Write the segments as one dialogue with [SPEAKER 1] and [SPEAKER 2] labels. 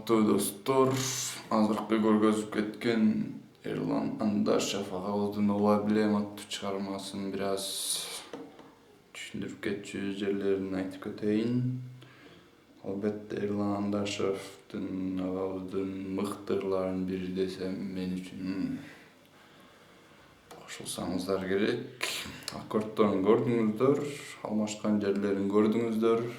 [SPEAKER 1] Урматтуу достор, азыркы көргөзүп кеткен Эрлан Андашев агабыздын Ола билем аттуу чыгармасын бир аз түшүндүрүп кетчү жерлерин айтып кетейин. Албетте Эрлан Андашевдин агабыздын мыкты ырларынын бири десем мен үчүн кошулсаңыздар керек. Аккордторун көрдүңүздөр, алмашкан жерлерин көрдүңүздөр.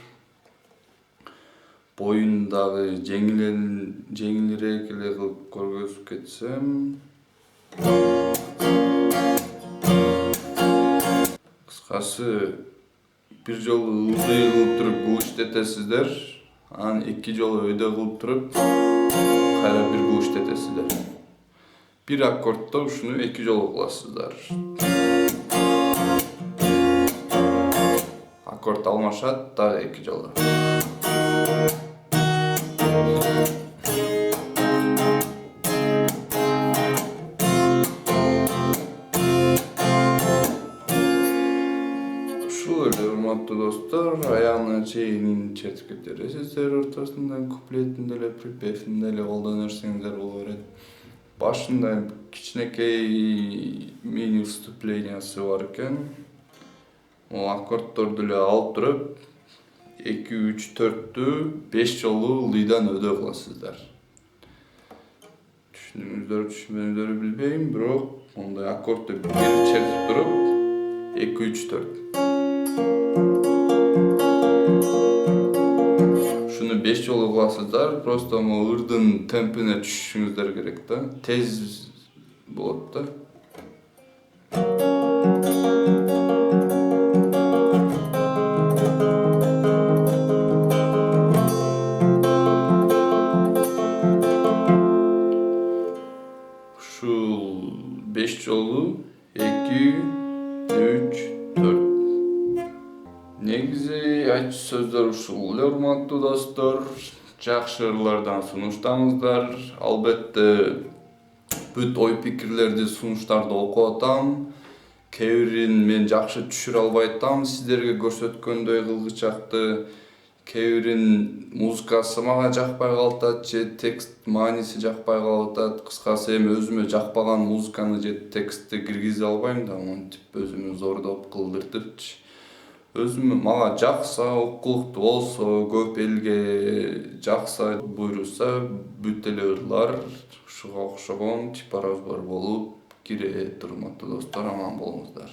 [SPEAKER 1] Боюндагы жеңилирээк эле кылып көргөзүп кетсем. Кыскасы бир жолу ылдый кылып туруп кылыштетесиздер, анан эки жолу өйдө кылып туруп кайра бир кылыштетесиздер. Бир аккордто ушуну эки жолу кыласыздар. Аккорд алмашат дагы эки жолу. Урматтуу достор, аягына чейин чертип кете бересиздер, ортосунда куплетин деле, припевин деле колдонурсаңыздар боло берет. Башында кичинекей мини вступлениясы бар экен. Ол аккордторду эле алып туруп 2, 3, 4-тү 5 жолу ылдыйдан өйдө кыласыздар. Түшүндүңүздөр билбейм, бирок мондай аккордду бир чертип туруп 2, 3, 4. Шуну 5 жолу кыласыздар, просто ырдын темпине түшүшүңүздөр керек да. Тез болот да. Ушул 5 жолу 2, 3, 4. Негизи айтчу сөздөр ушул эле, урматтуу достор. Жакшы ырлардан сунуштаңыздар. Албетте бүт ой пикирлерди, сунуштарды окуп атам. Кээ бирин мен жакшы түшүрө албай атам сиздерге көрсөткөндөй кылгычакты. Кээ бирин музыкасы мага жакпай калат же текст мааниси жакпай калат. Кыскасы эми өзүмө жакпаган музыканы же текстти киргизе албайм да, монтип өзүмө зордоп кылдыртыпчы. Мага жакса, окулуктуу болсо, көп элге жакса буйруса, бүт эле ырлар ушуга окшогон типа разбор болуп кирет. Урматтуу достор, аман болуңуздар.